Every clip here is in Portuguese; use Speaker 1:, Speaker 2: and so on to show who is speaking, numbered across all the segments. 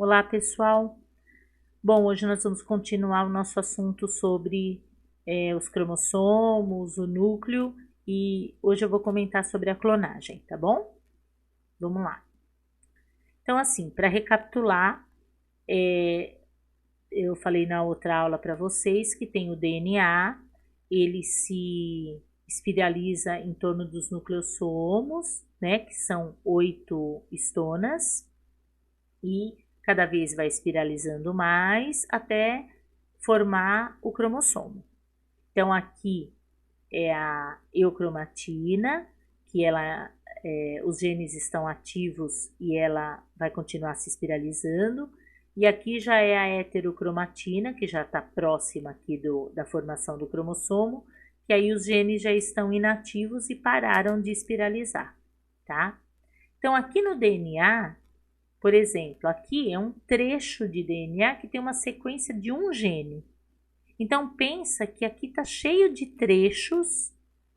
Speaker 1: Olá, pessoal. Bom, hoje nós vamos continuar o nosso assunto sobre os cromossomos, o núcleo, e hoje eu vou comentar sobre a clonagem, tá bom? Vamos lá. Então, assim, para recapitular, eu falei na outra aula para vocês que tem o DNA, ele se espiraliza em torno dos nucleossomos, né, que são 8 estonas, e cada vez vai espiralizando mais até formar o cromossomo. Então, aqui é a eucromatina, que os genes estão ativos e ela vai continuar se espiralizando. E aqui já é a heterocromatina, que já está próxima aqui da formação do cromossomo, que aí os genes já estão inativos e pararam de espiralizar, tá? Então, aqui no DNA, por exemplo, aqui é um trecho de DNA que tem uma sequência de um gene. Então, pensa que aqui está cheio de trechos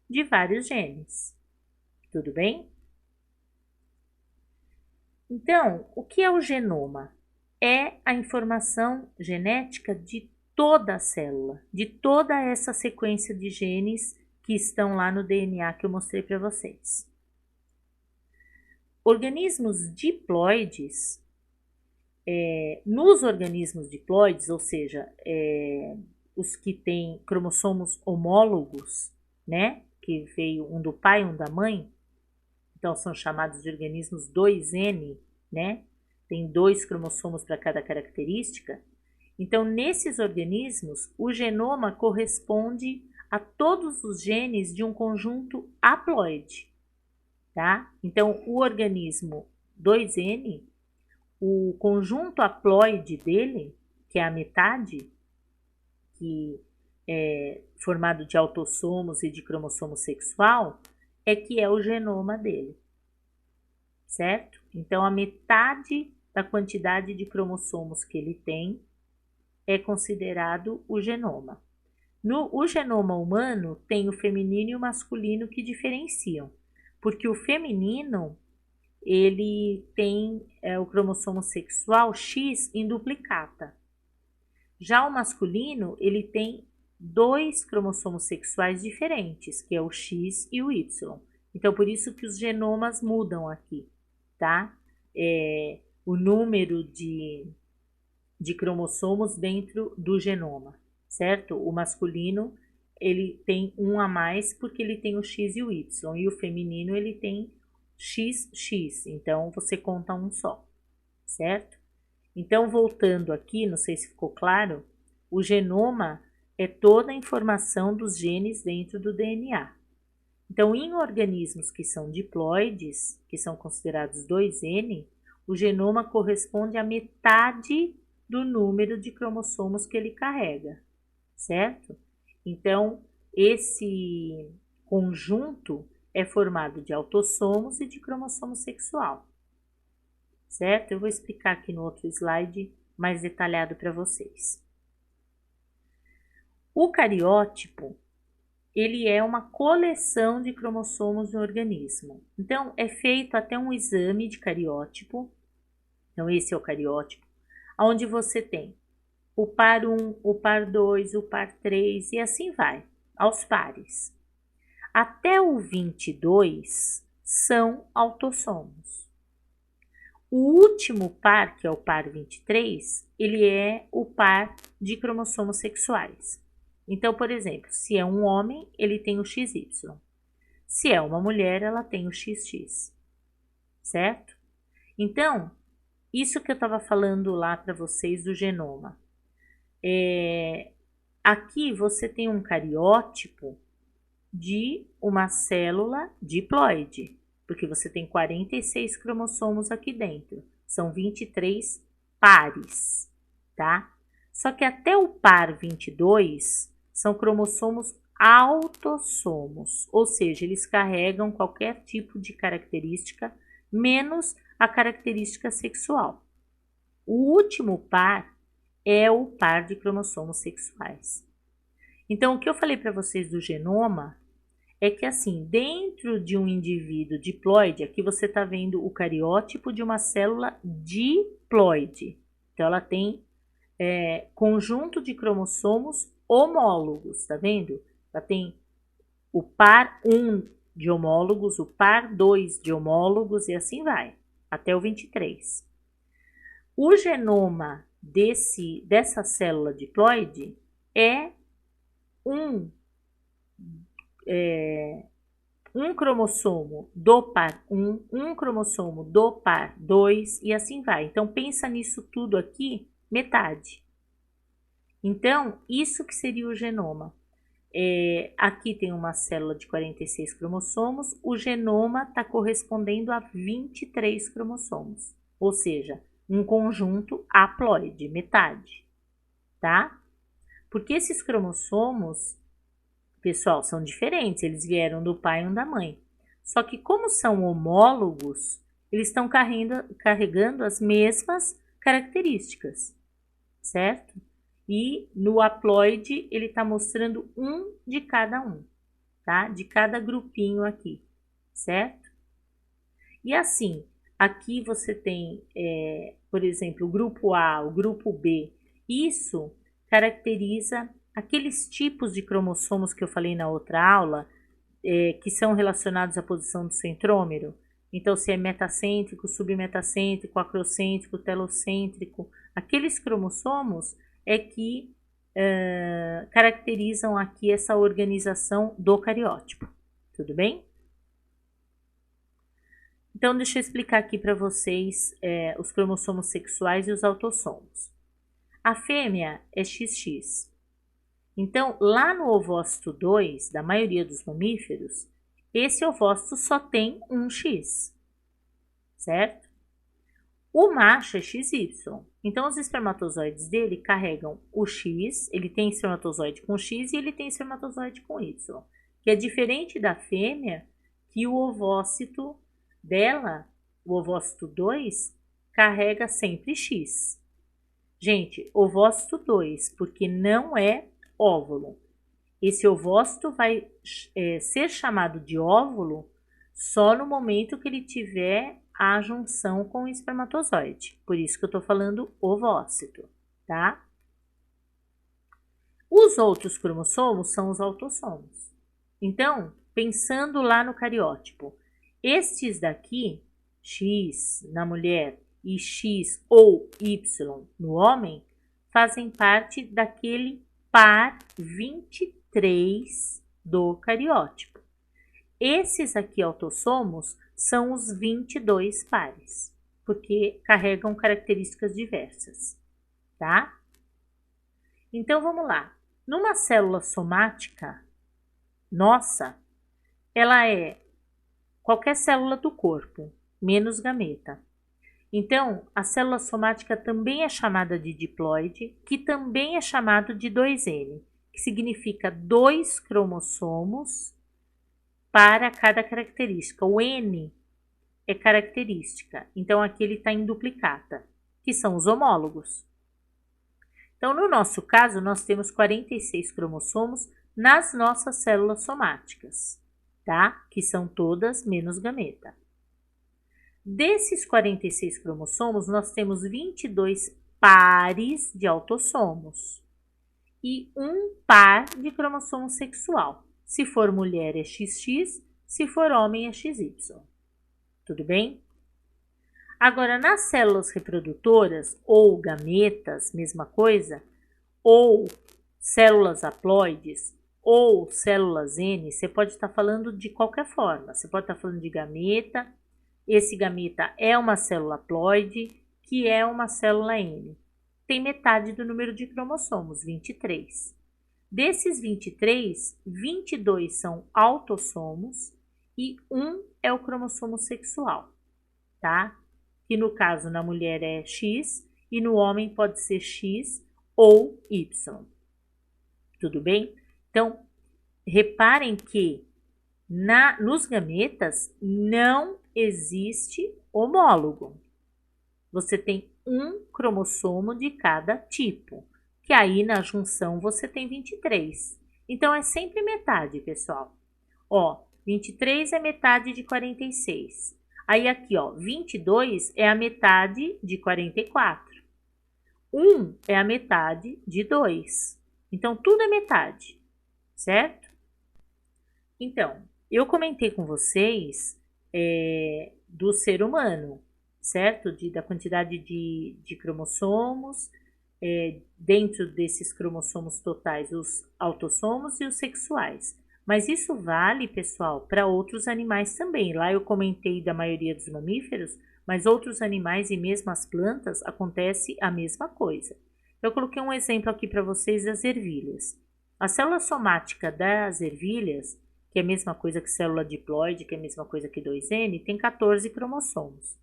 Speaker 1: de vários genes. Tudo bem? Então, o que é o genoma? É a informação genética de toda a célula, de toda essa sequência de genes que estão lá no DNA que eu mostrei para vocês. Organismos diploides, nos organismos diploides, ou seja, os que têm cromossomos homólogos, né, que veio um do pai e um da mãe, então são chamados de organismos 2N, né, tem 2 cromossomos para cada característica. Então, nesses organismos, o genoma corresponde a todos os genes de um conjunto haploide, tá? Então, o organismo 2N, o conjunto haploide dele, que é a metade, que é formado de autossomos e de cromossomo sexual, é que é o genoma dele, certo? Então, a metade da quantidade de cromossomos que ele tem é considerado o genoma. O genoma humano tem o feminino e o masculino que diferenciam, porque o feminino ele tem o cromossomo sexual X em duplicata. Já o masculino, ele tem 2 cromossomos sexuais diferentes, que é o X e o Y. Então, por isso que os genomas mudam aqui, tá? O número de cromossomos dentro do genoma, certo? O masculino, ele tem um a mais porque ele tem o X e o Y, e o feminino, ele tem XX, então você conta um só, certo? Então, voltando aqui, não sei se ficou claro, o genoma é toda a informação dos genes dentro do DNA. Então, em organismos que são diploides, que são considerados 2N, o genoma corresponde à metade do número de cromossomos que ele carrega, certo? Então, esse conjunto é formado de autossomos e de cromossomo sexual, certo? Eu vou explicar aqui no outro slide mais detalhado para vocês. O cariótipo, ele é uma coleção de cromossomos no organismo. Então, é feito até um exame de cariótipo. Então, esse é o cariótipo, onde você tem o par 1, o par 2, o par 3 e assim vai, aos pares. Até o 22 são autossomos. O último par, que é o par 23, ele é o par de cromossomos sexuais. Então, por exemplo, se é um homem, ele tem o XY. Se é uma mulher, ela tem o XX, certo? Então, isso que eu estava falando lá para vocês do genoma. Aqui você tem um cariótipo de uma célula diploide, porque você tem 46 cromossomos aqui dentro, são 23 pares, tá? Só que até o par 22 são cromossomos autossomos, ou seja, eles carregam qualquer tipo de característica, menos a característica sexual. O último par é o par de cromossomos sexuais. Então, o que eu falei para vocês do genoma é que, assim, dentro de um indivíduo diploide, aqui você está vendo o cariótipo de uma célula diploide, Então, ela tem conjunto de cromossomos homólogos, tá vendo? Ela tem o par 1 de homólogos, o par 2 de homólogos e assim vai, até o 23. O genoma dessa célula diploide é um cromossomo do par 1, um cromossomo do par 2 e assim vai. Então, pensa nisso tudo aqui, metade. Então, isso que seria o genoma. Aqui tem uma célula de 46 cromossomos, o genoma está correspondendo a 23 cromossomos, ou seja, um conjunto haploide, metade, tá? Porque esses cromossomos, pessoal, são diferentes, eles vieram do pai e um da mãe. Só que como são homólogos, eles estão carregando as mesmas características, certo? E no haploide ele está mostrando um de cada um, tá? De cada grupinho aqui, certo? E assim, aqui você tem, por exemplo, o grupo A, o grupo B. Isso caracteriza aqueles tipos de cromossomos que eu falei na outra aula, que são relacionados à posição do centrômero. Então, se é metacêntrico, submetacêntrico, acrocêntrico, telocêntrico, aqueles cromossomos é que caracterizam aqui essa organização do cariótipo. Tudo bem? Então, deixa eu explicar aqui para vocês os cromossomos sexuais e os autossomos. A fêmea é XX. Então, lá no ovócito 2, da maioria dos mamíferos, esse ovócito só tem um X, certo? O macho é XY. Então, os espermatozoides dele carregam o X, ele tem espermatozoide com X e ele tem espermatozoide com Y, que é diferente da fêmea, que o ovócito dela, o ovócito 2, carrega sempre X. Gente, ovócito 2, porque não é óvulo. Esse ovócito vai ser chamado de óvulo só no momento que ele tiver a junção com o espermatozoide. Por isso que eu estou falando ovócito, tá? Os outros cromossomos são os autossomos. Então, pensando lá no cariótipo, estes daqui, X na mulher e X ou Y no homem, fazem parte daquele par 23 do cariótipo. Esses aqui autossomos são os 22 pares, porque carregam características diversas, tá? Então, vamos lá. Numa célula somática nossa, ela é qualquer célula do corpo, menos gameta. Então, a célula somática também é chamada de diploide, que também é chamado de 2N, que significa 2 cromossomos para cada característica. O N é característica, então aqui ele está em duplicata, que são os homólogos. Então, no nosso caso, nós temos 46 cromossomos nas nossas células somáticas, tá? Que são todas menos gameta. Desses 46 cromossomos, nós temos 22 pares de autossomos e um par de cromossomo sexual. Se for mulher é XX, se for homem é XY. Tudo bem? Agora, nas células reprodutoras ou gametas, mesma coisa, ou células haploides ou células N, você pode estar falando de qualquer forma. Você pode estar falando de gameta. Esse gameta é uma célula haploide, que é uma célula N. Tem metade do número de cromossomos, 23. Desses 23, 22 são autossomos e um é o cromossomo sexual, tá? Que no caso na mulher é X e no homem pode ser X ou Y. Tudo bem? Então, reparem que nos gametas não existe homólogo. Você tem um cromossomo de cada tipo, que aí na junção você tem 23. Então, é sempre metade, pessoal. Ó, 23 é metade de 46. Aí aqui, ó, 22 é a metade de 44. Um é a metade de 2. Então, tudo é metade, certo? Então, eu comentei com vocês do ser humano, certo? Da quantidade de cromossomos, dentro desses cromossomos totais, os autossomos e os sexuais. Mas isso vale, pessoal, para outros animais também. Lá eu comentei da maioria dos mamíferos, mas outros animais e mesmo as plantas acontece a mesma coisa. Eu coloquei um exemplo aqui para vocês das ervilhas. A célula somática das ervilhas, que é a mesma coisa que célula diploide, que é a mesma coisa que 2N, tem 14 cromossomos.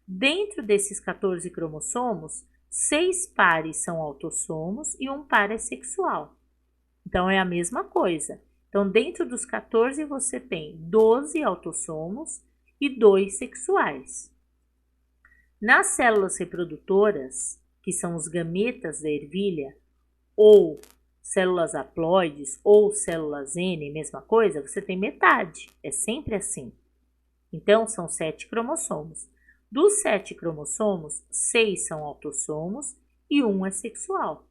Speaker 1: Dentro desses 14 cromossomos, 6 pares são autossomos e um par é sexual. Então, é a mesma coisa. Então, dentro dos 14, você tem 12 autossomos e 2 sexuais. Nas células reprodutoras, que são os gametas da ervilha, ou células haploides, ou células N, mesma coisa, você tem metade. É sempre assim. Então, são 7 cromossomos. Dos 7 cromossomos, 6 são autossomos e 1 é sexual,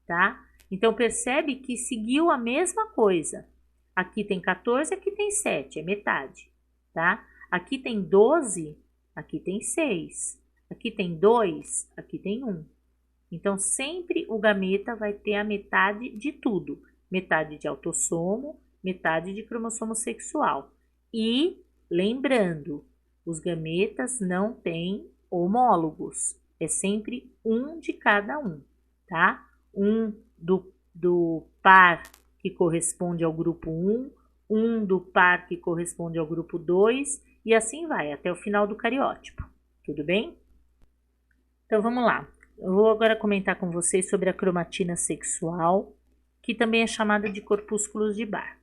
Speaker 1: tá? Então, percebe que seguiu a mesma coisa. Aqui tem 14, aqui tem 7, é metade, tá? Aqui tem 12, aqui tem 6. Aqui tem 2, aqui tem 1. Então, sempre o gameta vai ter a metade de tudo. Metade de autossomo, metade de cromossomo sexual. E, lembrando, os gametas não têm homólogos. É sempre um de cada um, tá? Um do par que corresponde ao grupo 1, um do par que corresponde ao grupo 2, e assim vai, até o final do cariótipo. Tudo bem? Então, vamos lá. Eu vou agora comentar com vocês sobre a cromatina sexual, que também é chamada de corpúsculos de Barr.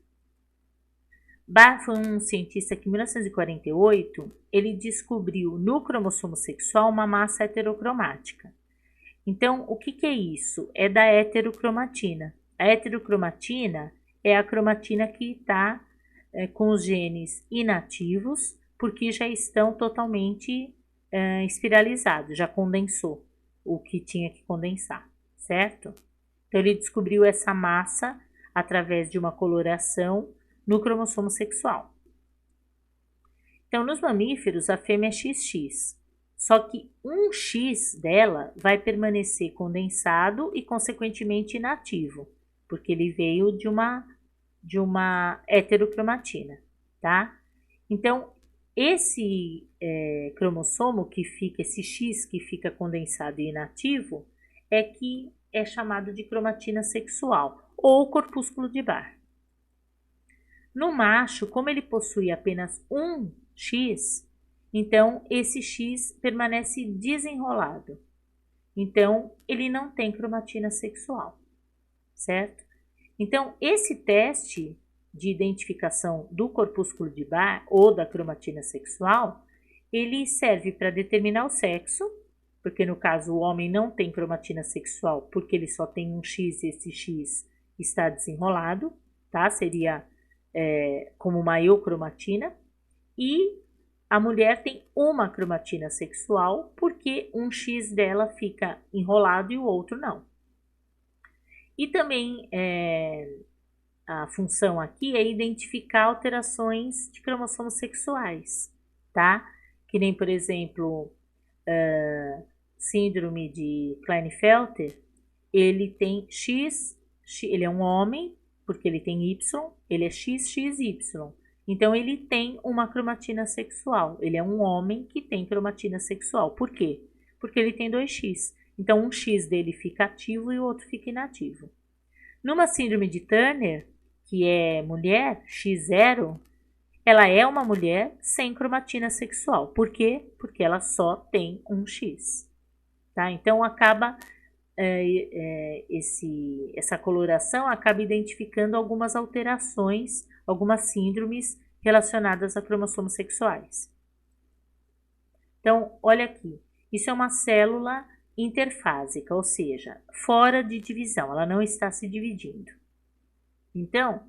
Speaker 1: Barr foi um cientista que, em 1948, ele descobriu no cromossomo sexual uma massa heterocromática. Então, o que é isso? É da heterocromatina. A heterocromatina é a cromatina que está com os genes inativos, porque já estão totalmente espiralizados, já condensou o que tinha que condensar, certo? Então, ele descobriu essa massa através de uma coloração no cromossomo sexual. Então, nos mamíferos, a fêmea é XX, só que um X dela vai permanecer condensado e, consequentemente, inativo, porque ele veio de uma heterocromatina, tá? Então, esse cromossomo que fica, esse X que fica condensado e inativo, é que é chamado de cromatina sexual ou corpúsculo de Barr. No macho, como ele possui apenas um X, então esse X permanece desenrolado. Então, ele não tem cromatina sexual, certo? Então, esse teste de identificação do corpúsculo de Barr ou da cromatina sexual, ele serve para determinar o sexo, porque no caso o homem não tem cromatina sexual porque ele só tem um X e esse X está desenrolado, tá? Seria como uma eucromatina. E a mulher tem uma cromatina sexual porque um X dela fica enrolado e o outro não. E também a função aqui é identificar alterações de cromossomos sexuais, tá? Que nem, por exemplo, síndrome de Klinefelter, ele tem X, ele é um homem, porque ele tem Y, ele é XXY. Então, ele tem uma cromatina sexual. Ele é um homem que tem cromatina sexual. Por quê? Porque ele tem 2X. Então, um X dele fica ativo e o outro fica inativo. Numa síndrome de Turner, que é mulher, X0, ela é uma mulher sem cromatina sexual. Por quê? Porque ela só tem um X. Tá? Então, acaba essa coloração acaba identificando algumas alterações, algumas síndromes relacionadas a cromossomos sexuais. Então, olha aqui, isso é uma célula interfásica, ou seja, fora de divisão, ela não está se dividindo. Então,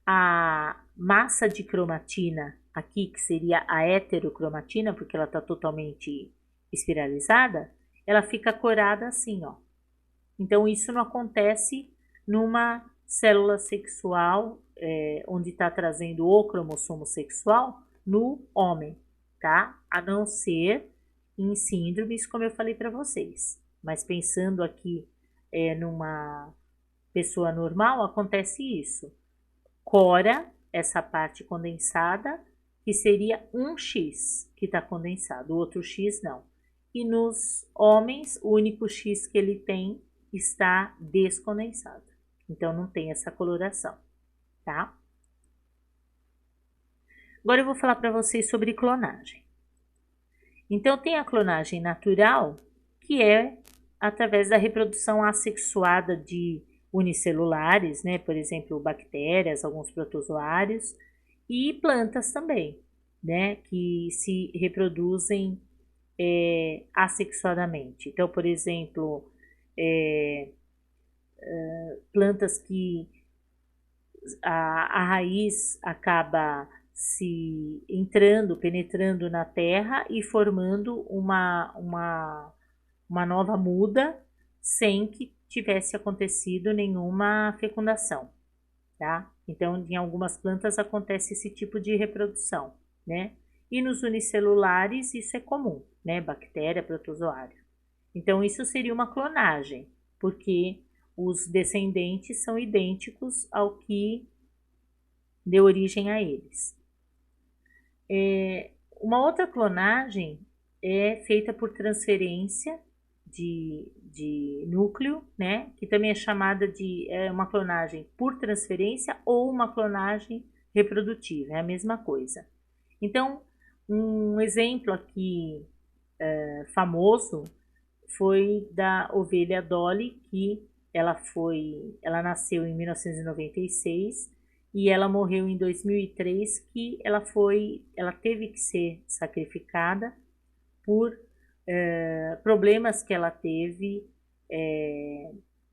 Speaker 1: a massa de cromatina aqui, que seria a heterocromatina, porque ela está totalmente espiralizada, ela fica corada assim, ó. Então, isso não acontece numa célula sexual, onde está trazendo o cromossomo sexual, no homem, tá? A não ser em síndromes, como eu falei para vocês. Mas pensando aqui numa pessoa normal, acontece isso. Cora, essa parte condensada, que seria um X que está condensado, o outro X não. E nos homens, o único X que ele tem está descondensado. Então, não tem essa coloração, tá? Agora eu vou falar para vocês sobre clonagem. Então, tem a clonagem natural, que é através da reprodução assexuada de unicelulares, né? Por exemplo, bactérias, alguns protozoários, e plantas também, né? Que se reproduzem assexuadamente. Então, por exemplo, plantas que a raiz acaba se entrando, penetrando na terra e formando uma nova muda sem que tivesse acontecido nenhuma fecundação, tá? Então, em algumas plantas acontece esse tipo de reprodução, né? E nos unicelulares isso é comum, né? Bactéria, protozoário. Então, isso seria uma clonagem, porque os descendentes são idênticos ao que deu origem a eles. Uma outra clonagem é feita por transferência de núcleo, né? Que também é chamada de uma clonagem por transferência ou uma clonagem reprodutiva, é a mesma coisa. Então, um exemplo aqui famoso foi da ovelha Dolly, que ela nasceu em 1996 e ela morreu em 2003, que ela teve que ser sacrificada por problemas que ela teve,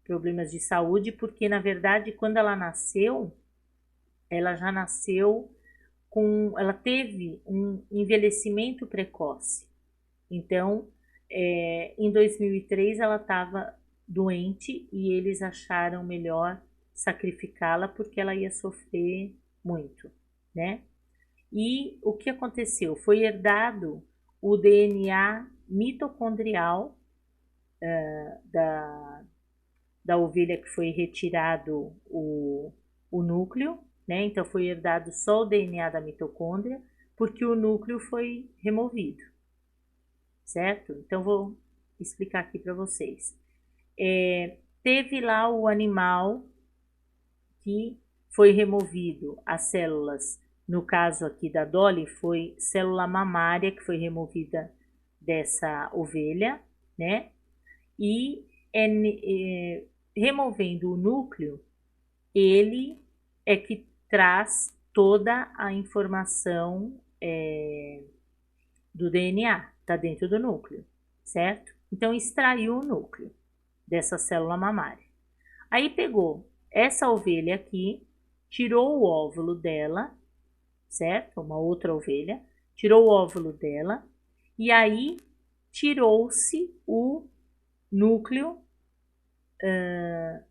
Speaker 1: problemas de saúde, porque na verdade quando ela nasceu, ela já nasceu ela teve um envelhecimento precoce. Então, em 2003 ela estava doente e eles acharam melhor sacrificá-la porque ela ia sofrer muito, né? E o que aconteceu? Foi herdado o DNA mitocondrial da ovelha que foi retirado o núcleo, né? Então foi herdado só o DNA da mitocôndria, porque o núcleo foi removido, certo? Então vou explicar aqui para vocês. Teve lá o animal que foi removido as células, no caso aqui da Dolly, foi célula mamária que foi removida dessa ovelha, né? E removendo o núcleo, ele é que traz toda a informação do DNA, está dentro do núcleo, certo? Então, extraiu o núcleo dessa célula mamária. Aí pegou essa ovelha aqui, tirou o óvulo dela, certo? Uma outra ovelha, tirou o óvulo dela, e aí tirou-se o núcleo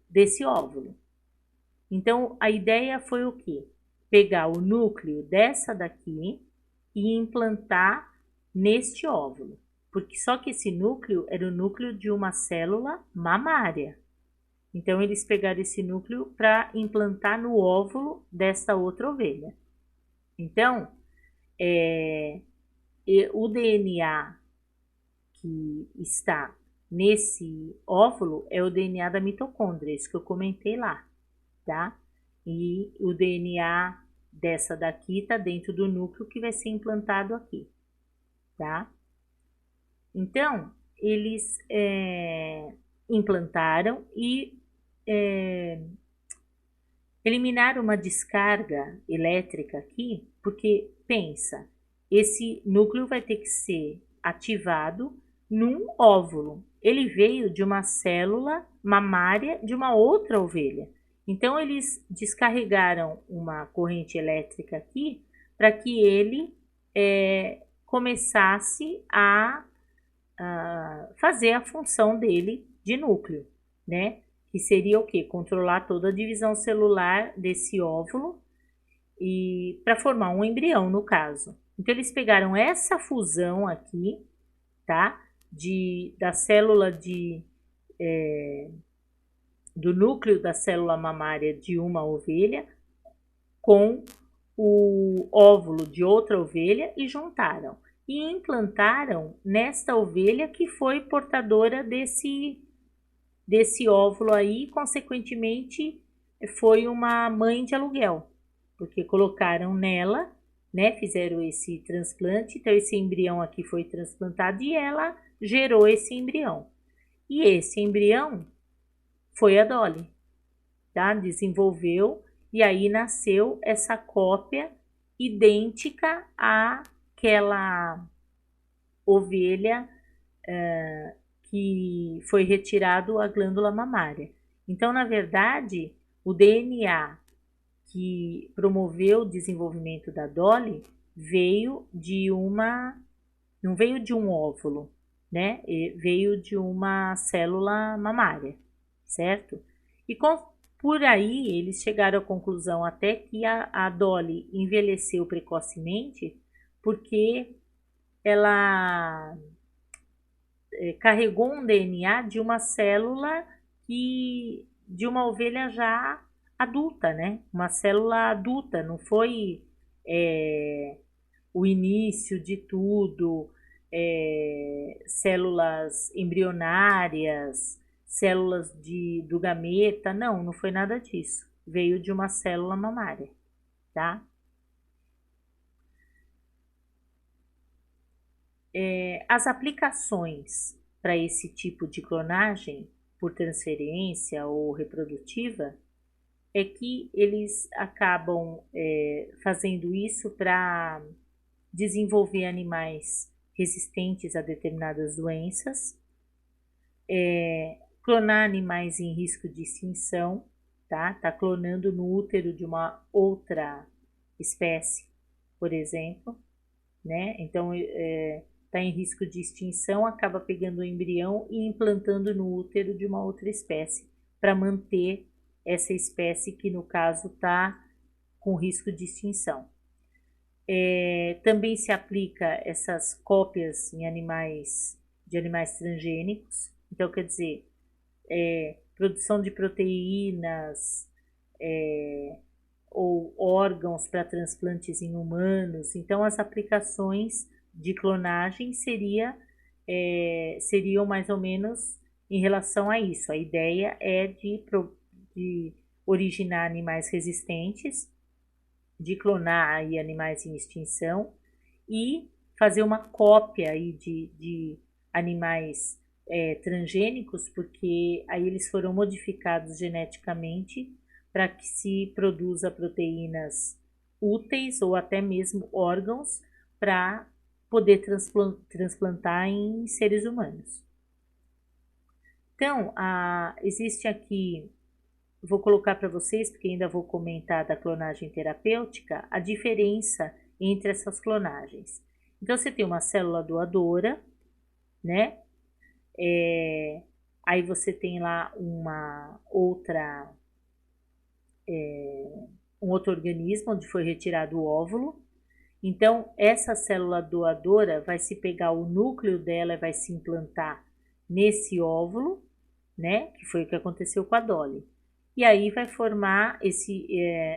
Speaker 1: desse óvulo. Então, a ideia foi o quê? Pegar o núcleo dessa daqui e implantar neste óvulo. Porque só que esse núcleo era o núcleo de uma célula mamária. Então, eles pegaram esse núcleo para implantar no óvulo desta outra ovelha. Então, o DNA que está nesse óvulo é o DNA da mitocôndria, isso que eu comentei lá, tá? E o DNA dessa daqui está dentro do núcleo que vai ser implantado aqui, tá? Então, eles implantaram e eliminaram uma descarga elétrica aqui, porque pensa, esse núcleo vai ter que ser ativado num óvulo. Ele veio de uma célula mamária de uma outra ovelha. Então, eles descarregaram uma corrente elétrica aqui para que ele começasse a fazer a função dele de núcleo, né? Que seria o quê? Controlar toda a divisão celular desse óvulo e para formar um embrião, no caso. Então eles pegaram essa fusão aqui, tá? Da célula do núcleo da célula mamária de uma ovelha com o óvulo de outra ovelha e juntaram e implantaram nesta ovelha que foi portadora desse óvulo aí, consequentemente foi uma mãe de aluguel, porque colocaram nela, né, fizeram esse transplante, então esse embrião aqui foi transplantado e ela gerou esse embrião. E esse embrião foi a Dolly, tá? Desenvolveu e aí nasceu essa cópia idêntica àquela ovelha que foi retirado a glândula mamária. Então, na verdade, o DNA que promoveu o desenvolvimento da Dolly veio não veio de um óvulo, né? Veio de uma célula mamária, certo? E por aí eles chegaram à conclusão até que a Dolly envelheceu precocemente porque ela carregou um DNA de uma célula de uma ovelha já adulta, né? Uma célula adulta, não foi o início de tudo, células embrionárias, células do gameta, não foi nada disso. Veio de uma célula mamária, tá? As aplicações para esse tipo de clonagem por transferência ou reprodutiva é que eles acabam fazendo isso para desenvolver animais resistentes a determinadas doenças, clonar animais em risco de extinção, tá? Tá clonando no útero de uma outra espécie, por exemplo, né? Então, está em risco de extinção, acaba pegando o embrião e implantando no útero de uma outra espécie, para manter essa espécie que, no caso, está com risco de extinção. Também se aplica essas cópias em de animais transgênicos. Então, quer dizer, produção de proteínas ou órgãos para transplantes em humanos. Então, as aplicações de clonagem seriam mais ou menos em relação a isso. A ideia é de originar animais resistentes, de clonar aí animais em extinção e fazer uma cópia aí de animais transgênicos, porque aí eles foram modificados geneticamente para que se produza proteínas úteis ou até mesmo órgãos para poder transplantar em seres humanos. Então, existe aqui, vou colocar para vocês, porque ainda vou comentar da clonagem terapêutica, a diferença entre essas clonagens. Então, você tem uma célula doadora, né? Aí você tem lá um outro organismo onde foi retirado o óvulo. Então, essa célula doadora vai se pegar o núcleo dela e vai se implantar nesse óvulo, né? Que foi o que aconteceu com a Dolly. E aí vai formar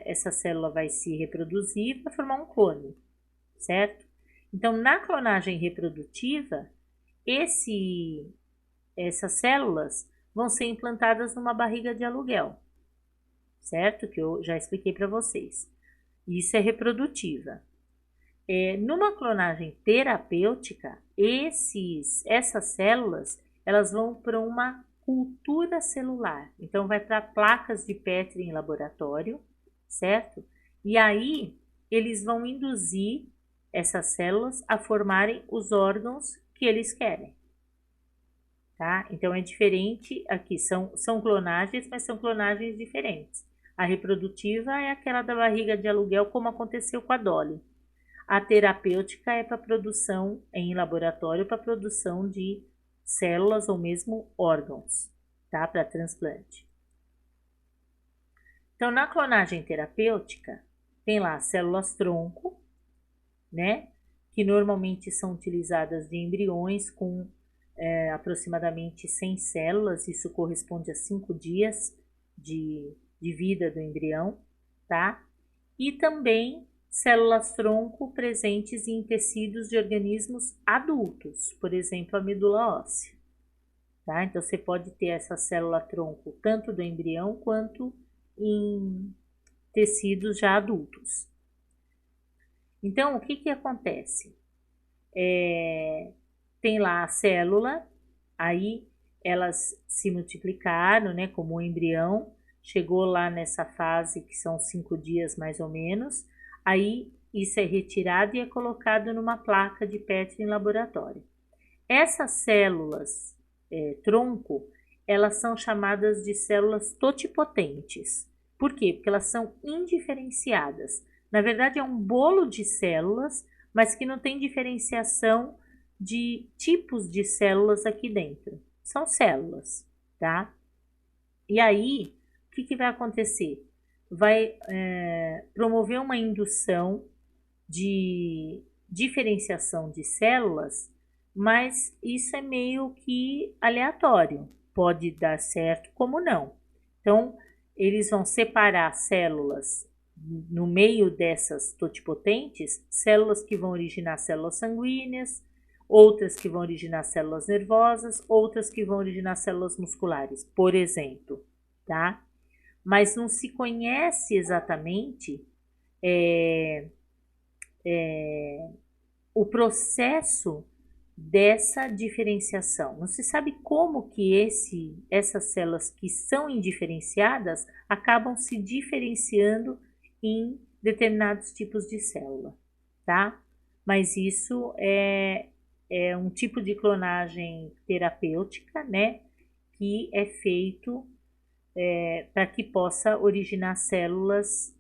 Speaker 1: essa célula vai se reproduzir, vai formar um clone, certo? Então, na clonagem reprodutiva, essas células vão ser implantadas numa barriga de aluguel, certo? Que eu já expliquei para vocês. Isso é reprodutiva. Numa clonagem terapêutica, essas células elas vão para uma cultura celular. Então, vai para placas de Petri em laboratório, certo? E aí, eles vão induzir essas células a formarem os órgãos que eles querem. Tá? Então, é diferente aqui. São clonagens, mas são clonagens diferentes. A reprodutiva é aquela da barriga de aluguel, como aconteceu com a Dolly. A terapêutica é para em laboratório, para produção de células ou mesmo órgãos, tá? Para transplante. Então, na clonagem terapêutica, tem lá células-tronco, né? Que normalmente são utilizadas de embriões com aproximadamente 100 células, isso corresponde a 5 dias de vida do embrião, tá? E também células-tronco presentes em tecidos de organismos adultos, por exemplo, a medula óssea, tá? Então, você pode ter essa célula-tronco tanto do embrião quanto em tecidos já adultos. Então, o que que acontece? Tem lá a célula, aí elas se multiplicaram, né, como um embrião, chegou lá nessa fase que são 5 dias mais ou menos, aí isso é retirado e é colocado numa placa de Petri em laboratório. Essas células tronco, elas são chamadas de células totipotentes. Por quê? Porque elas são indiferenciadas. Na verdade, é um bolo de células, mas que não tem diferenciação de tipos de células aqui dentro. São células, tá? E aí, o que que vai acontecer? Vai promover uma indução de diferenciação de células, mas isso é meio que aleatório. Pode dar certo como não. Então, eles vão separar células no meio dessas totipotentes, células que vão originar células sanguíneas, outras que vão originar células nervosas, outras que vão originar células musculares, por exemplo, tá? Mas não se conhece exatamente o processo dessa diferenciação. Não se sabe como que essas células que são indiferenciadas acabam se diferenciando em determinados tipos de célula, tá? Mas isso é um tipo de clonagem terapêutica, né? Que é feito para que possa originar células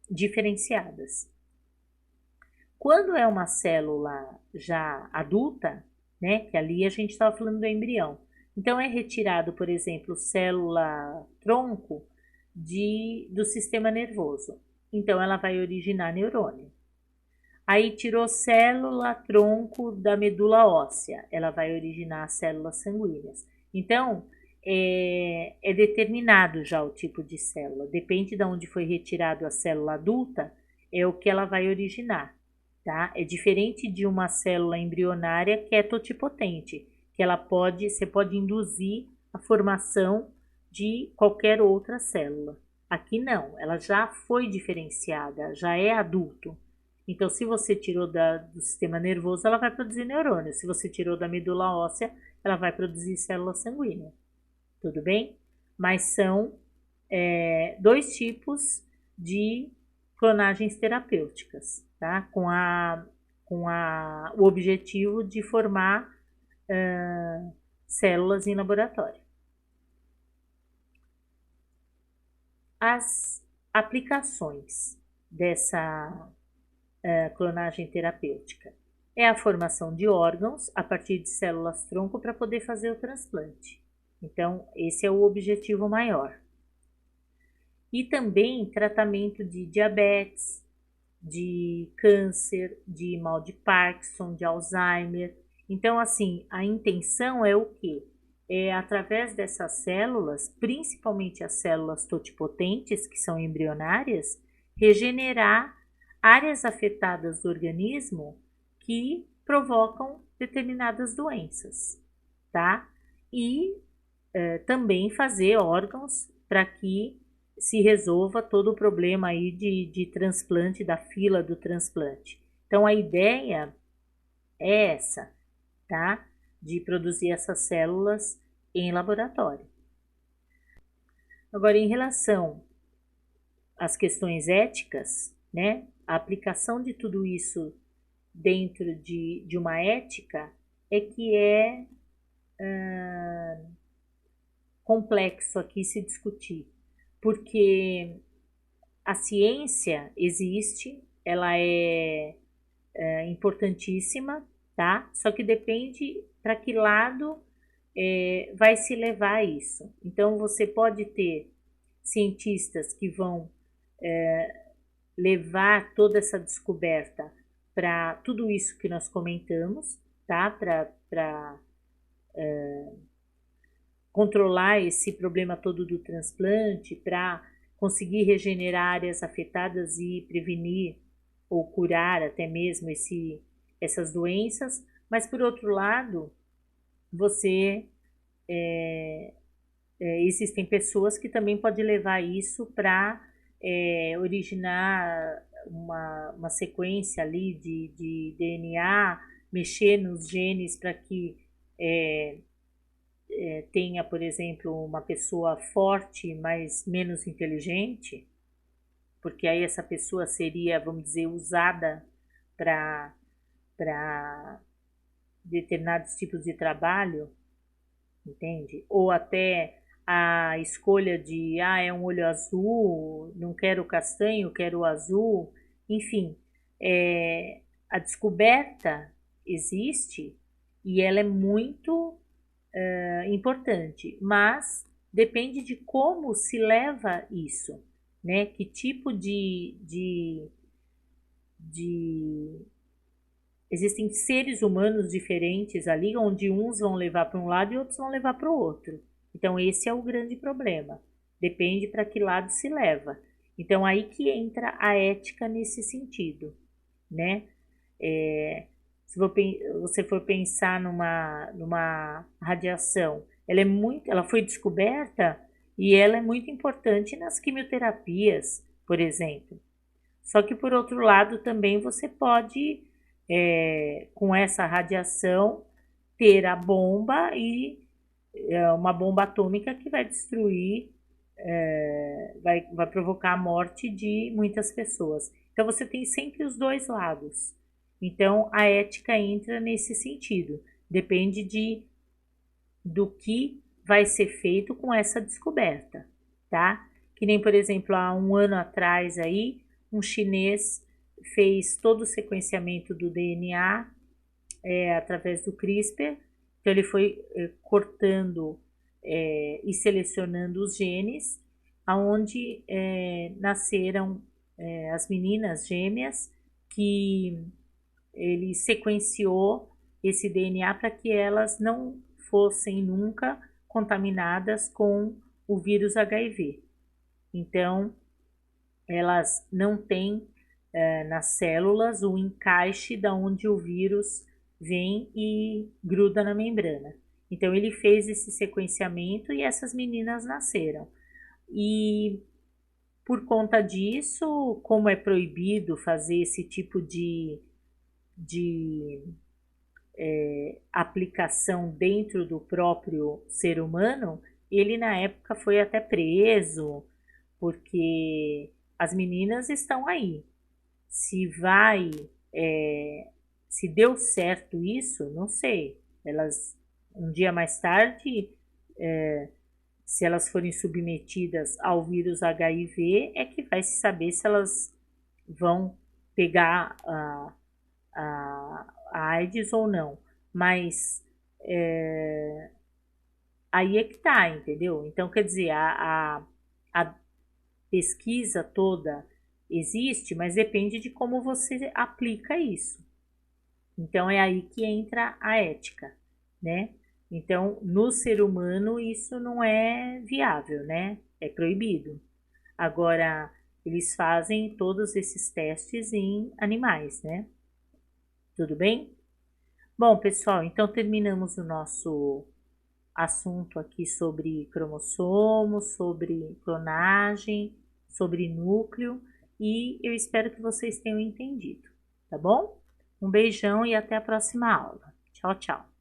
Speaker 1: diferenciadas. Quando é uma célula já adulta, né, que ali a gente estava falando do embrião, então é retirado, por exemplo, célula tronco do sistema nervoso. Então ela vai originar neurônio. Aí tirou célula tronco da medula óssea, ela vai originar células sanguíneas. Então é determinado já o tipo de célula, depende de onde foi retirado a célula adulta, é o que ela vai originar. Tá? É diferente de uma célula embrionária que é totipotente, que você pode induzir a formação de qualquer outra célula. Aqui não, ela já foi diferenciada, já é adulto. Então, se você tirou do sistema nervoso, ela vai produzir neurônio. Se você tirou da medula óssea, ela vai produzir célula sanguínea. Tudo bem? Mas são dois tipos de clonagens terapêuticas, tá? Com o objetivo de formar células em laboratório. As aplicações dessa clonagem terapêutica é a formação de órgãos a partir de células tronco para poder fazer o transplante. Então, esse é o objetivo maior. E também tratamento de diabetes, de câncer, de mal de Parkinson, de Alzheimer. Então, assim, a intenção é o quê? É através dessas células, principalmente as células totipotentes, que são embrionárias, regenerar áreas afetadas do organismo que provocam determinadas doenças, tá? E também fazer órgãos para que se resolva todo o problema aí de transplante, da fila do transplante. Então, a ideia é essa, tá? De produzir essas células em laboratório. Agora, em relação às questões éticas, né? A aplicação de tudo isso dentro de uma ética é que complexo aqui se discutir, porque a ciência existe, ela é importantíssima, tá? Só que depende para que lado vai se levar a isso. Então, você pode ter cientistas que vão levar toda essa descoberta para tudo isso que nós comentamos, tá? Para controlar esse problema todo do transplante, para conseguir regenerar áreas afetadas e prevenir ou curar até mesmo essas doenças. Mas, por outro lado, você existem pessoas que também podem levar isso para originar uma sequência ali de DNA, mexer nos genes para que tenha, por exemplo, uma pessoa forte, mas menos inteligente, porque aí essa pessoa seria, vamos dizer, usada para determinados tipos de trabalho, entende? Ou até a escolha de, é um olho azul, não quero castanho, quero azul, enfim, a descoberta existe e ela é muito importante, mas depende de como se leva isso, né? Que tipo existem seres humanos diferentes ali, onde uns vão levar para um lado e outros vão levar para o outro. Então, esse é o grande problema. Depende para que lado se leva. Então, aí que entra a ética nesse sentido, né? Se você for pensar numa radiação, ela foi descoberta e ela é muito importante nas quimioterapias, por exemplo. Só que, por outro lado, também você pode, com essa radiação, ter a bomba e uma bomba atômica que vai destruir, vai provocar a morte de muitas pessoas. Então, você tem sempre os dois lados. Então, a ética entra nesse sentido. Depende do que vai ser feito com essa descoberta, tá? Que nem, por exemplo, há um ano atrás aí, um chinês fez todo o sequenciamento do DNA através do CRISPR. Então, ele foi cortando e selecionando os genes, aonde nasceram as meninas gêmeas, que ele sequenciou esse DNA para que elas não fossem nunca contaminadas com o vírus HIV. Então, elas não têm nas células o encaixe da onde o vírus vem e gruda na membrana. Então, ele fez esse sequenciamento e essas meninas nasceram. E por conta disso, como é proibido fazer esse tipo de aplicação dentro do próprio ser humano, ele na época foi até preso, porque as meninas estão aí. Se se deu certo isso, não sei. Elas, um dia mais tarde, se elas forem submetidas ao vírus HIV, é que vai se saber se elas vão pegar a AIDS ou não. Mas aí é que tá, entendeu? Então, quer dizer, a pesquisa toda existe, mas depende de como você aplica isso. Então, é aí que entra a ética, né? Então, no ser humano, isso não é viável, né? É proibido. Agora, eles fazem todos esses testes em animais, né? Tudo bem? Bom, pessoal, então terminamos o nosso assunto aqui sobre cromossomos, sobre clonagem, sobre núcleo, e eu espero que vocês tenham entendido, tá bom? Um beijão e até a próxima aula. Tchau, tchau.